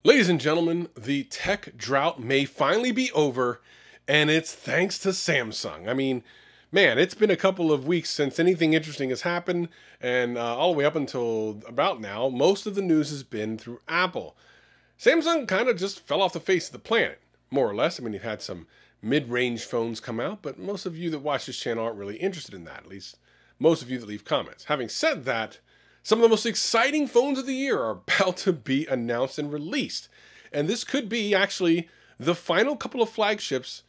Ladies and gentlemen, the tech drought may finally be over, and it's thanks to Samsung. I mean, man, it's been a couple of weeks since anything interesting has happened, and all the way up until about now, most of the news has been through Apple. Samsung kind of just fell off the face of the planet, more or less. I mean, you've had some mid-range phones come out, but most of you that watch this channel aren't really interested in that, at least most of you that leave comments. Having said that, some of the most exciting phones of the year are about to be announced and released. And this could be actually the final couple of flagships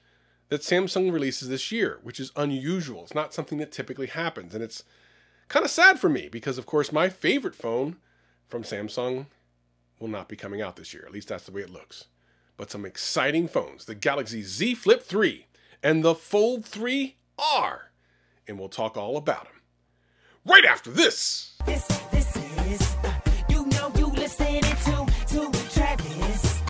that Samsung releases this year, which is unusual. It's not something that typically happens. And it's kind of sad for me because, of course, my favorite phone from Samsung will not be coming out this year. At least that's the way it looks. But some exciting phones, the Galaxy Z Flip 3 and the Fold 3R. And we'll talk all about them right after this. This is, you listening to Travis.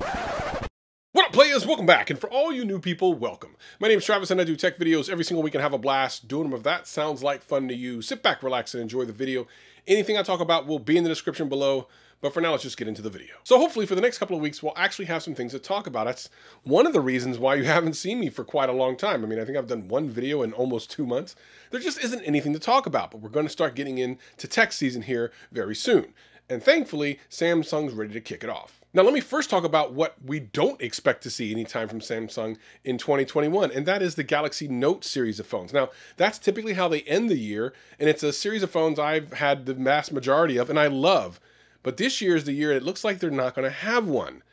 What up, players? Welcome back. And for all you new people, welcome. My name is Travis and I do tech videos every single week and have a blast doing them. If that sounds like fun to you, sit back, relax, and enjoy the video. Anything I talk about will be in the description below. But for now, let's just get into the video. So hopefully for the next couple of weeks, we'll actually have some things to talk about. That's one of the reasons why you haven't seen me for quite a long time. I mean, I think I've done one video in almost 2 months. There just isn't anything to talk about, but we're going to start getting into tech season here very soon. And thankfully, Samsung's ready to kick it off. Now, let me first talk about what we don't expect to see anytime from Samsung in 2021, and that is the Galaxy Note series of phones. Now, that's typically how they end the year, and it's a series of phones I've had the vast majority of, and I love. But this year is the year it looks like they're not going to have one.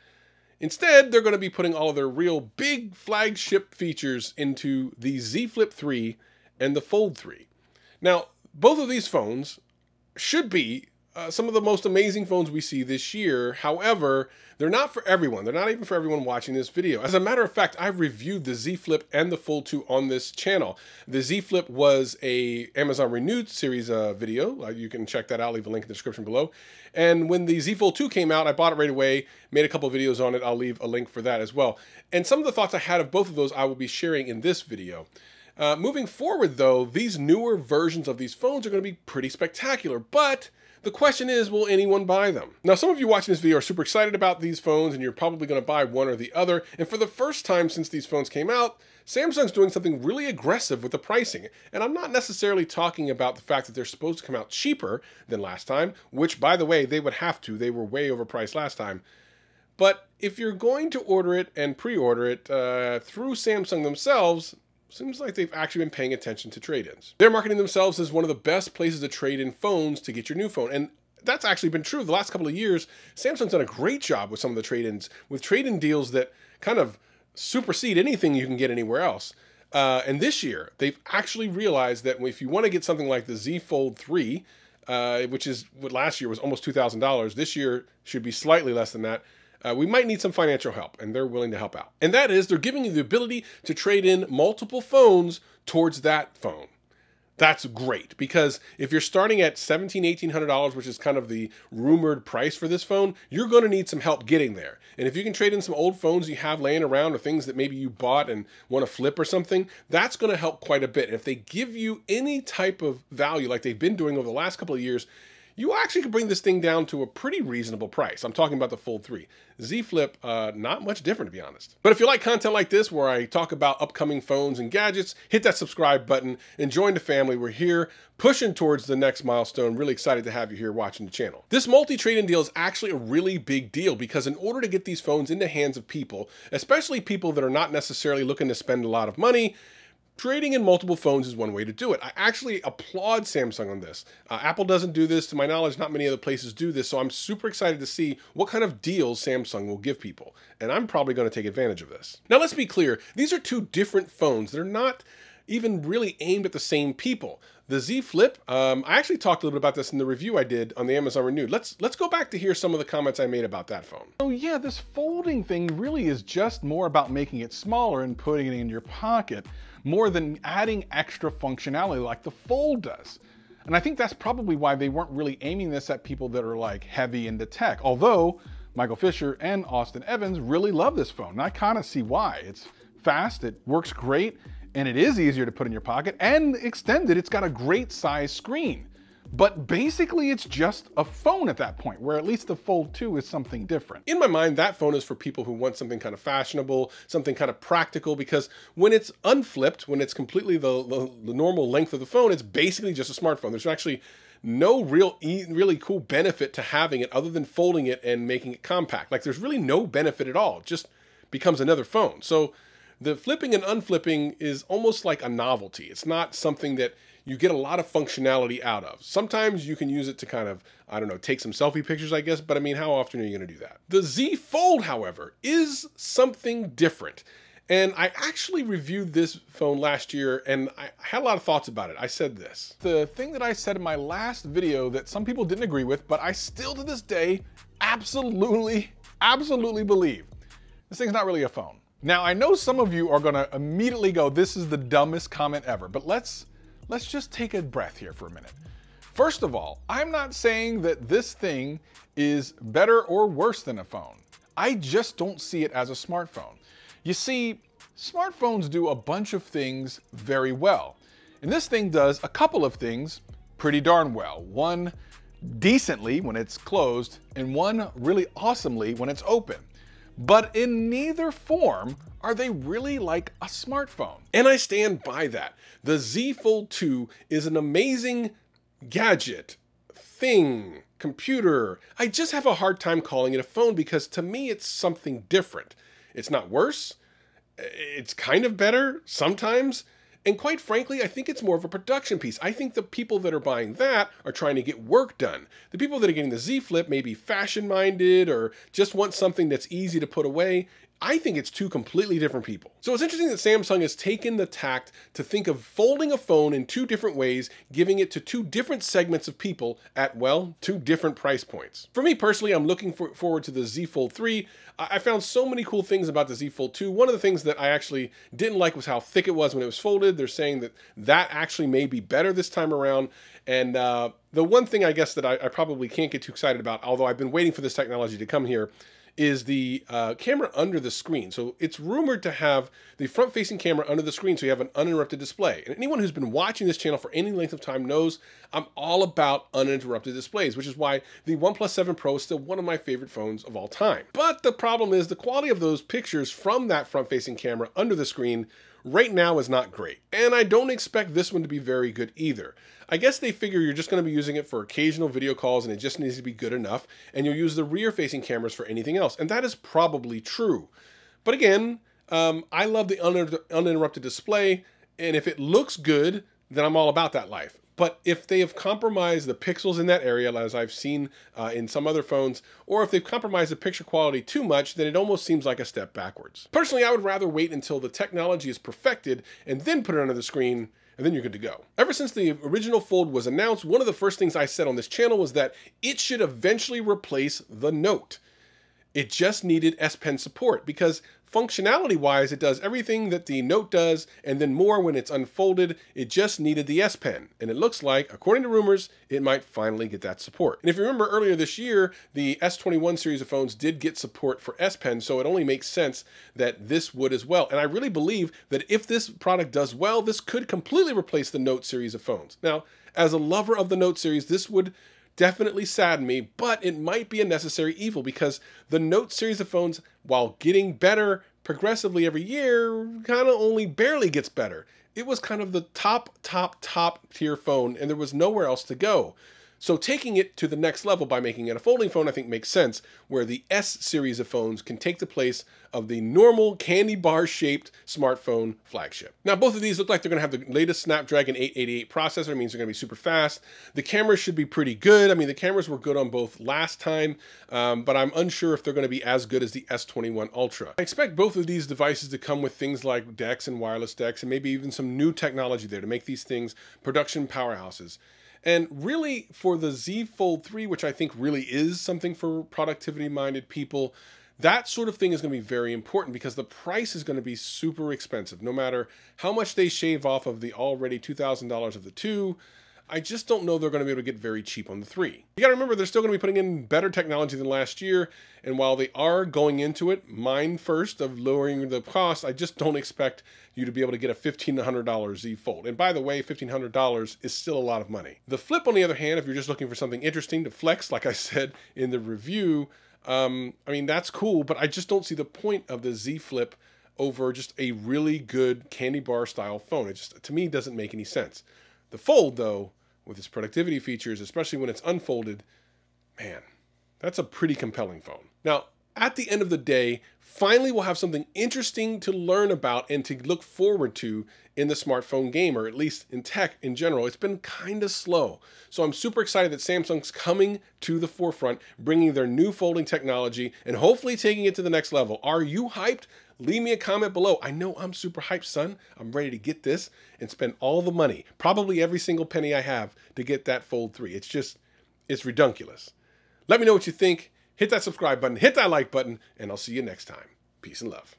Instead, they're going to be putting all of their real big flagship features into the Z Flip 3 and the Fold 3. Now, both of these phones should be some of the most amazing phones we see this year. However, they're not for everyone. They're not even for everyone watching this video. As a matter of fact, I've reviewed the Z Flip and the Fold 2 on this channel. The Z Flip was a Amazon Renewed series video. You can check that out. I'll leave a link in the description below. And when the Z Fold 2 came out, I bought it right away, made a couple of videos on it. I'll leave a link for that as well. And some of the thoughts I had of both of those I will be sharing in this video. Moving forward, though, these newer versions of these phones are going to be pretty spectacular, but the question is, will anyone buy them? Now, some of you watching this video are super excited about these phones, and you're probably going to buy one or the other. And for the first time since these phones came out, Samsung's doing something really aggressive with the pricing. And I'm not necessarily talking about the fact that they're supposed to come out cheaper than last time, which, by the way, they would have to. They were way overpriced last time. But if you're going to order it and pre-order it through Samsung themselves, seems like they've actually been paying attention to trade-ins. They're marketing themselves as one of the best places to trade in phones to get your new phone. And that's actually been true the last couple of years. Samsung's done a great job with some of the trade-ins, with trade-in deals that kind of supersede anything you can get anywhere else. And this year, they've actually realized that if you want to get something like the Z Fold 3, which is what last year was almost $2,000, this year should be slightly less than that. We might need some financial help, and they're willing to help out. And that is, they're giving you the ability to trade in multiple phones towards that phone. That's great, because if you're starting at $1,700, $1,800, which is kind of the rumored price for this phone, you're going to need some help getting there. And if you can trade in some old phones you have laying around or things that maybe you bought and want to flip or something, that's going to help quite a bit. And if they give you any type of value like they've been doing over the last couple of years, you actually can bring this thing down to a pretty reasonable price. I'm talking about the Fold 3. Z Flip, not much different, to be honest. But if you like content like this, where I talk about upcoming phones and gadgets, hit that subscribe button and join the family. We're here pushing towards the next milestone. Really excited to have you here watching the channel. This multi-trade-in deal is actually a really big deal because in order to get these phones in the hands of people, especially people that are not necessarily looking to spend a lot of money, trading in multiple phones is one way to do it. I actually applaud Samsung on this. Apple doesn't do this. To my knowledge, not many other places do this. So I'm super excited to see what kind of deals Samsung will give people. And I'm probably going to take advantage of this. Now, let's be clear. These are two different phones. They're not even really aimed at the same people. The Z Flip, I actually talked a little bit about this in the review I did on the Amazon Renewed. Let's go back to hear some of the comments I made about that phone. Oh yeah, this folding thing really is just more about making it smaller and putting it in your pocket, more than adding extra functionality like the Fold does. And I think that's probably why they weren't really aiming this at people that are like heavy into tech. Although Michael Fisher and Austin Evans really love this phone. And I kind of see why. It's fast, it works great, and it is easier to put in your pocket, and extended, it's got a great size screen. But basically it's just a phone at that point, where at least the Fold 2 is something different. In my mind, that phone is for people who want something kind of fashionable, something kind of practical, because when it's unflipped, when it's completely the normal length of the phone, it's basically just a smartphone. There's actually no really cool benefit to having it other than folding it and making it compact. Like, there's really no benefit at all. It just becomes another phone. So the flipping and unflipping is almost like a novelty. It's not something that you get a lot of functionality out of. Sometimes you can use it to kind of, I don't know, take some selfie pictures, I guess, but I mean, how often are you gonna do that? The Z Fold, however, is something different. And I actually reviewed this phone last year and I had a lot of thoughts about it. I said this. The thing that I said in my last video that some people didn't agree with, but I still to this day absolutely believe. This thing's not really a phone. Now, I know some of you are gonna immediately go, this is the dumbest comment ever, but let's just take a breath here for a minute. First of all, I'm not saying that this thing is better or worse than a phone. I just don't see it as a smartphone. You see, smartphones do a bunch of things very well. And this thing does a couple of things pretty darn well. One decently when it's closed, and one really awesomely when it's open. But in neither form are they really like a smartphone. And I stand by that. The Z Fold 2 is an amazing gadget, thing, computer. I just have a hard time calling it a phone because to me it's something different. It's not worse. It's kind of better sometimes. And quite frankly, I think it's more of a production piece. I think the people that are buying that are trying to get work done. The people that are getting the ZFlip may be fashion-minded or just want something that's easy to put away. I think it's two completely different people. So it's interesting that Samsung has taken the tact to think of folding a phone in two different ways, giving it to two different segments of people at, well, two different price points. For me personally, I'm looking forward to the Z Fold 3. I found so many cool things about the Z Fold 2. One of the things that I actually didn't like was how thick it was when it was folded. They're saying that that actually may be better this time around. And the one thing I guess that I probably can't get too excited about, although I've been waiting for this technology to come here, is the camera under the screen. So it's rumored to have the front-facing camera under the screen so you have an uninterrupted display. And anyone who's been watching this channel for any length of time knows I'm all about uninterrupted displays, which is why the OnePlus 7 Pro is still one of my favorite phones of all time. But the problem is the quality of those pictures from that front-facing camera under the screen right now is not great. And I don't expect this one to be very good either. I guess they figure you're just going to be using it for occasional video calls and it just needs to be good enough, and you'll use the rear-facing cameras for anything else. And that is probably true. But again, I love the uninterrupted display, and if it looks good, then I'm all about that life. But if they have compromised the pixels in that area, as I've seen in some other phones, or if they've compromised the picture quality too much, then it almost seems like a step backwards. Personally, I would rather wait until the technology is perfected and then put it under the screen, and then you're good to go. Ever since the original Fold was announced, one of the first things I said on this channel was that it should eventually replace the Note. It just needed S Pen support because functionality-wise, it does everything that the Note does and then more when it's unfolded. It just needed the S Pen. And it looks like, according to rumors, it might finally get that support. And if you remember earlier this year, the S21 series of phones did get support for S Pen, so it only makes sense that this would as well. And I really believe that if this product does well, this could completely replace the Note series of phones. Now, as a lover of the Note series, this would definitely sadden me, but it might be a necessary evil because the Note series of phones, while getting better progressively every year, kind of only barely gets better. It was kind of the top tier phone and there was nowhere else to go. So taking it to the next level by making it a folding phone, I think makes sense, where the S series of phones can take the place of the normal candy bar shaped smartphone flagship. Now, both of these look like they're gonna have the latest Snapdragon 888 processor. It means they're gonna be super fast. The cameras should be pretty good. I mean, the cameras were good on both last time, but I'm unsure if they're gonna be as good as the S21 Ultra. I expect both of these devices to come with things like DeX and wireless DeX and maybe even some new technology there to make these things production powerhouses. And really, for the Z Fold 3, which I think really is something for productivity-minded people, that sort of thing is going to be very important because the price is going to be super expensive. No matter how much they shave off of the already $2,000 of the 2, I just don't know they're going to be able to get very cheap on the 3. You got to remember, they're still going to be putting in better technology than last year. And while they are going into it, mind first of lowering the cost, I just don't expect you to be able to get a $1,500 Z Fold. And by the way, $1,500 is still a lot of money. The Flip, on the other hand, if you're just looking for something interesting to flex, like I said in the review, I mean, that's cool, but I just don't see the point of the Z Flip over just a really good candy bar style phone. It just, to me, doesn't make any sense. The Fold, though, with its productivity features, especially when it's unfolded, man, that's a pretty compelling phone. Now, at the end of the day, finally we'll have something interesting to learn about and to look forward to in the smartphone game, or at least in tech in general. It's been kind of slow. So I'm super excited that Samsung's coming to the forefront, bringing their new folding technology and hopefully taking it to the next level. Are you hyped? Leave me a comment below. I know I'm super hyped, son. I'm ready to get this and spend all the money, probably every single penny I have, to get that Fold 3. It's ridiculous. Let me know what you think. Hit that subscribe button, hit that like button, and I'll see you next time. Peace and love.